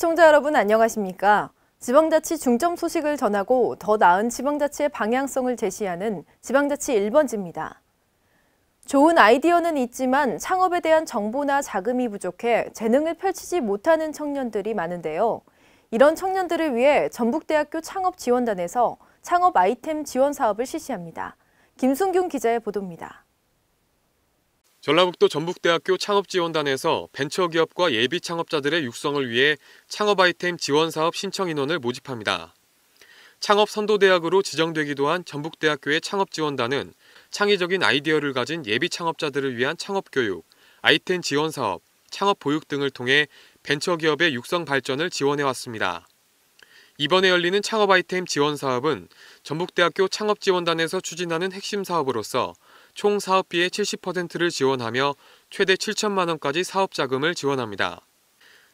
시청자 여러분 안녕하십니까? 지방자치 중점 소식을 전하고 더 나은 지방자치의 방향성을 제시하는 지방자치 1번지입니다. 좋은 아이디어는 있지만 창업에 대한 정보나 자금이 부족해 재능을 펼치지 못하는 청년들이 많은데요. 이런 청년들을 위해 전북대학교 창업지원단에서 창업 아이템 지원 사업을 실시합니다. 김순균 기자의 보도입니다. 전라북도 전북대학교 창업지원단에서 벤처기업과 예비 창업자들의 육성을 위해 창업 아이템 지원 사업 신청 인원을 모집합니다. 창업 선도대학으로 지정되기도 한 전북대학교의 창업지원단은 창의적인 아이디어를 가진 예비 창업자들을 위한 창업교육, 아이템 지원 사업, 창업 보육 등을 통해 벤처기업의 육성 발전을 지원해왔습니다. 이번에 열리는 창업 아이템 지원 사업은 전북대학교 창업지원단에서 추진하는 핵심 사업으로서 총 사업비의 70%를 지원하며 최대 7천만 원까지 사업 자금을 지원합니다.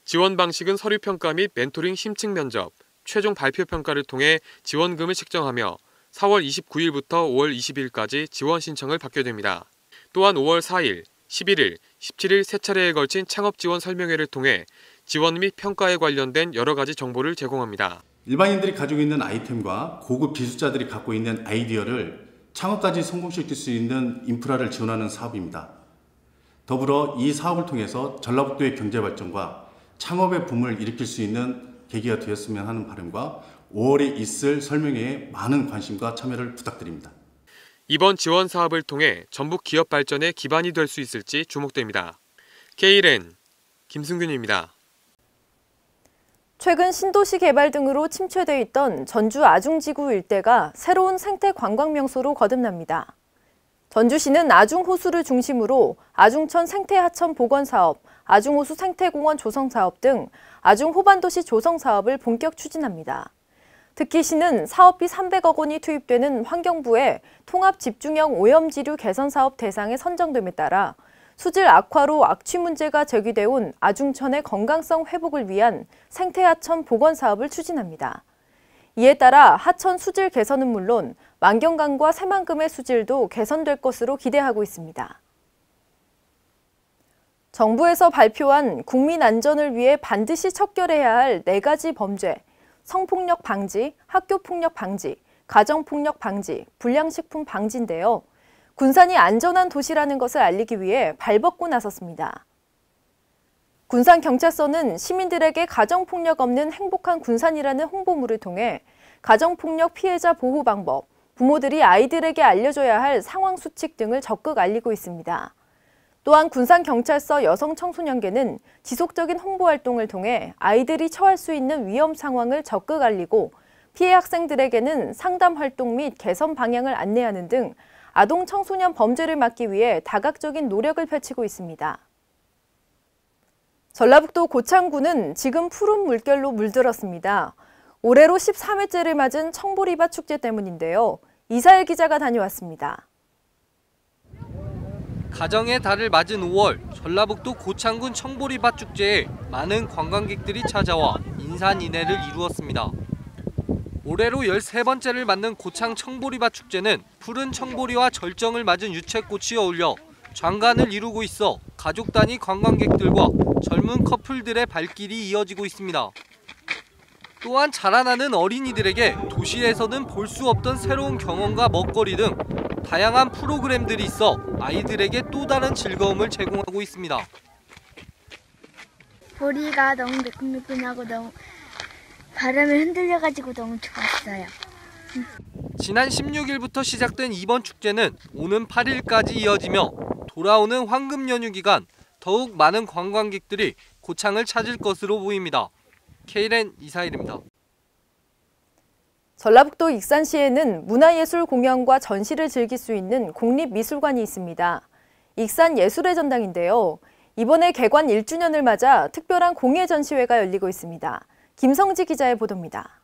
지원 방식은 서류평가 및 멘토링 심층 면접, 최종 발표 평가를 통해 지원금을 책정하며 4월 29일부터 5월 20일까지 지원 신청을 받게 됩니다. 또한 5월 4일, 11일, 17일 세 차례에 걸친 창업 지원 설명회를 통해 지원 및 평가에 관련된 여러 가지 정보를 제공합니다. 일반인들이 가지고 있는 아이템과 고급 기술자들이 갖고 있는 아이디어를 창업까지 성공시킬 수 있는 인프라를 지원하는 사업입니다. 더불어 이 사업을 통해서 전라북도의 경제 발전과 창업의 붐을 일으킬 수 있는 계기가 되었으면 하는 바람과 5월에 있을 설명회에 많은 관심과 참여를 부탁드립니다. 이번 지원 사업을 통해 전북 기업 발전의 기반이 될 수 있을지 주목됩니다. K1N 김승균입니다. 최근 신도시 개발 등으로 침체돼 있던 전주 아중지구 일대가 새로운 생태 관광 명소로 거듭납니다. 전주시는 아중호수를 중심으로 아중천 생태하천 복원 사업, 아중호수 생태공원 조성 사업 등 아중호반도시 조성 사업을 본격 추진합니다. 특히 시는 사업비 300억 원이 투입되는 환경부의 통합집중형 오염지류 개선 사업 대상에 선정됨에 따라 수질 악화로 악취 문제가 제기돼 온 아중천의 건강성 회복을 위한 생태하천 복원 사업을 추진합니다. 이에 따라 하천 수질 개선은 물론 만경강과 새만금의 수질도 개선될 것으로 기대하고 있습니다. 정부에서 발표한 국민 안전을 위해 반드시 척결해야 할 4가지 범죄, 성폭력 방지, 학교폭력 방지, 가정폭력 방지, 불량식품 방지인데요. 군산이 안전한 도시라는 것을 알리기 위해 발벗고 나섰습니다. 군산경찰서는 시민들에게 가정폭력 없는 행복한 군산이라는 홍보물을 통해 가정폭력 피해자 보호 방법, 부모들이 아이들에게 알려줘야 할 상황 수칙 등을 적극 알리고 있습니다. 또한 군산경찰서 여성청소년계는 지속적인 홍보활동을 통해 아이들이 처할 수 있는 위험 상황을 적극 알리고 피해 학생들에게는 상담 활동 및 개선 방향을 안내하는 등 아동 청소년 범죄를 막기 위해 다각적인 노력을 펼치고 있습니다. 전라북도 고창군은 지금 푸른 물결로 물들었습니다. 올해로 13회째를 맞은 청보리밭 축제 때문인데요. 이사일 기자가 다녀왔습니다. 가정의 달을 맞은 5월 전라북도 고창군 청보리밭 축제에 많은 관광객들이 찾아와 인산인해를 이루었습니다. 올해로 13번째를 맞는 고창 청보리밭 축제는 푸른 청보리와 절정을 맞은 유채꽃이 어울려 장관을 이루고 있어 가족 단위 관광객들과 젊은 커플들의 발길이 이어지고 있습니다. 또한 자라나는 어린이들에게 도시에서는 볼 수 없던 새로운 경험과 먹거리 등 다양한 프로그램들이 있어 아이들에게 또 다른 즐거움을 제공하고 있습니다. 보리가 너무 매끈매끈하고 너무 바람에 흔들려가지고 너무 좋았어요. 지난 16일부터 시작된 이번 축제는 오는 8일까지 이어지며 돌아오는 황금 연휴 기간 더욱 많은 관광객들이 고창을 찾을 것으로 보입니다. K1N 이사일입니다. 전라북도 익산시에는 문화예술 공연과 전시를 즐길 수 있는 공립미술관이 있습니다. 익산 예술의 전당인데요. 이번에 개관 1주년을 맞아 특별한 공예 전시회가 열리고 있습니다. 김성지 기자의 보도입니다.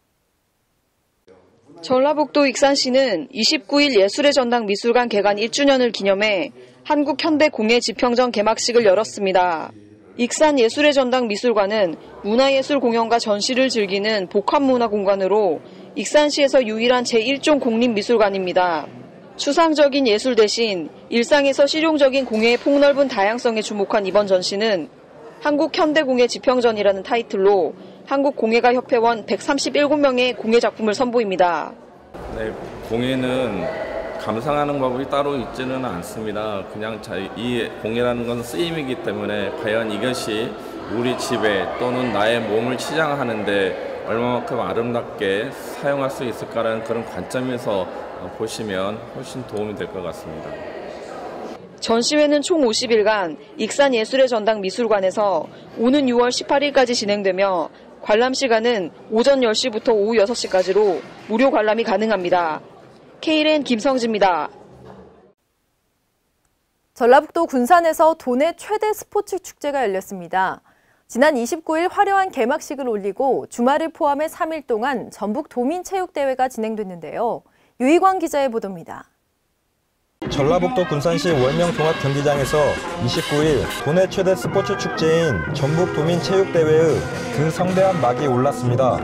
전라북도 익산시는 29일 예술의 전당 미술관 개관 1주년을 기념해 한국현대공예지평전 개막식을 열었습니다. 익산 예술의 전당 미술관은 문화예술 공연과 전시를 즐기는 복합문화 공간으로 익산시에서 유일한 제1종 공립미술관입니다. 추상적인 예술 대신 일상에서 실용적인 공예의 폭넓은 다양성에 주목한 이번 전시는 한국현대공예지평전이라는 타이틀로 한국공예가협회원 137명의 공예 작품을 선보입니다. 네, 공예는 감상하는 법이 따로 있지는 않습니다. 그냥 이 공예라는 건 쓰임이기 때문에 과연 이것이 우리 집에 또는 나의 몸을 치장하는데 얼마만큼 아름답게 사용할 수 있을까라는 그런 관점에서 보시면 훨씬 도움이 될 것 같습니다. 전시회는 총 50일간 익산예술의 전당 미술관에서 오는 6월 18일까지 진행되며 관람 시간은 오전 10시부터 오후 6시까지로 무료 관람이 가능합니다. KLN 김성지입니다. 전라북도 군산에서 도내 최대 스포츠 축제가 열렸습니다. 지난 29일 화려한 개막식을 올리고 주말을 포함해 3일 동안 전북 도민체육대회가 진행됐는데요. 유희광 기자의 보도입니다. 전라북도 군산시 월명 종합경기장에서 29일 도내 최대 스포츠 축제인 전북 도민체육대회의 그 성대한 막이 올랐습니다.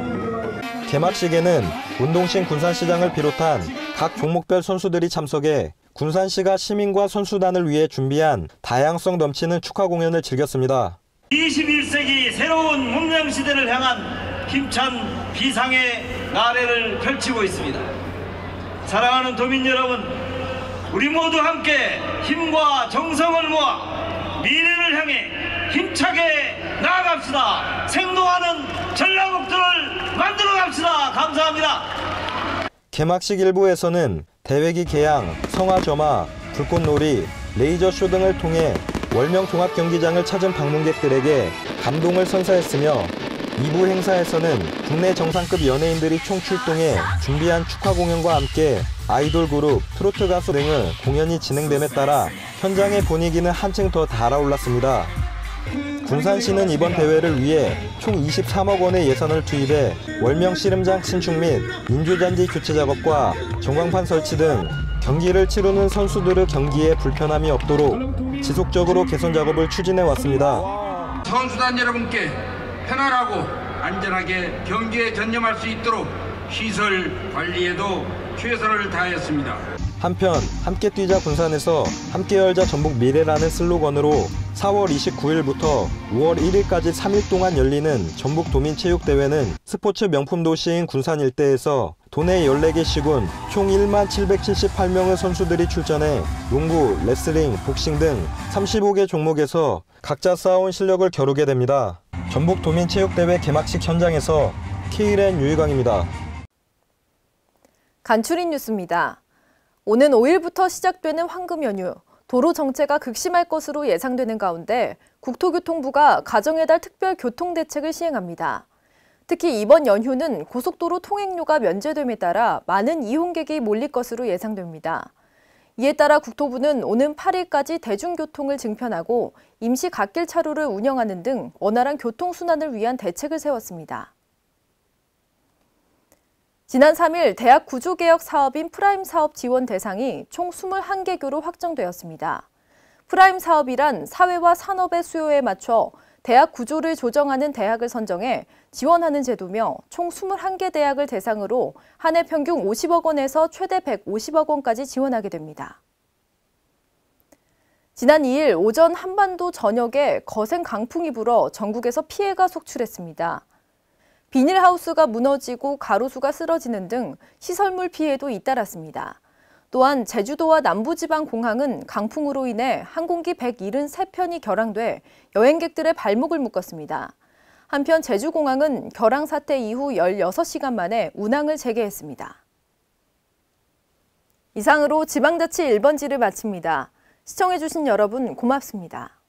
개막식에는 운동신 군산시장을 비롯한 각 종목별 선수들이 참석해 군산시가 시민과 선수단을 위해 준비한 다양성 넘치는 축하 공연을 즐겼습니다. 21세기 새로운 문명시대를 향한 힘찬 비상의 나래를 펼치고 있습니다. 사랑하는 도민 여러분, 우리 모두 함께 힘과 정성을 모아 미래를 향해 힘차게 나아갑시다. 생동하는 전라북도를 만들어갑시다. 감사합니다. 개막식 일부에서는 대회기 개양, 성화점화, 불꽃놀이, 레이저쇼 등을 통해 월명 종합경기장을 찾은 방문객들에게 감동을 선사했으며 2부 행사에서는 국내 정상급 연예인들이 총 출동해 준비한 축하 공연과 함께 아이돌 그룹, 트로트 가수 등의 공연이 진행됨에 따라 현장의 분위기는 한층 더 달아올랐습니다. 군산시는 이번 대회를 위해 총 23억 원의 예산을 투입해 월명 씨름장 신축 및 인조잔디 교체 작업과 전광판 설치 등 경기를 치르는 선수들의 경기에 불편함이 없도록 지속적으로 개선 작업을 추진해 왔습니다. 선수단 여러분께 편안하고 안전하게 경기에 전념할 수 있도록 시설 관리에도 최선을 다했습니다. 한편 함께 뛰자 군산에서 함께 열자 전북 미래라는 슬로건으로 4월 29일부터 5월 1일까지 3일 동안 열리는 전북 도민체육대회는 스포츠 명품 도시인 군산 일대에서 도내 14개 시군 총 1만 778명의 선수들이 출전해 농구, 레슬링, 복싱 등 35개 종목에서 각자 쌓아온 실력을 겨루게 됩니다. 전북 도민체육대회 개막식 현장에서 KLN 유희광입니다. 간추린 뉴스입니다. 오는 5일부터 시작되는 황금 연휴, 도로 정체가 극심할 것으로 예상되는 가운데 국토교통부가 가정의 달 특별 교통대책을 시행합니다. 특히 이번 연휴는 고속도로 통행료가 면제됨에 따라 많은 이용객이 몰릴 것으로 예상됩니다. 이에 따라 국토부는 오는 8일까지 대중교통을 증편하고 임시 갓길 차로를 운영하는 등 원활한 교통순환을 위한 대책을 세웠습니다. 지난 3일 대학 구조개혁 사업인 프라임 사업 지원 대상이 총 21개교로 확정되었습니다. 프라임 사업이란 사회와 산업의 수요에 맞춰 대학 구조를 조정하는 대학을 선정해 지원하는 제도며 총 21개 대학을 대상으로 한 해 평균 50억 원에서 최대 150억 원까지 지원하게 됩니다. 지난 2일 오전 한반도 전역에 거센 강풍이 불어 전국에서 피해가 속출했습니다. 비닐하우스가 무너지고 가로수가 쓰러지는 등 시설물 피해도 잇따랐습니다. 또한 제주도와 남부지방공항은 강풍으로 인해 항공기 173편이 결항돼 여행객들의 발목을 묶었습니다. 한편 제주공항은 결항 사태 이후 16시간 만에 운항을 재개했습니다. 이상으로 지방자치 1번지를 마칩니다. 시청해주신 여러분 고맙습니다.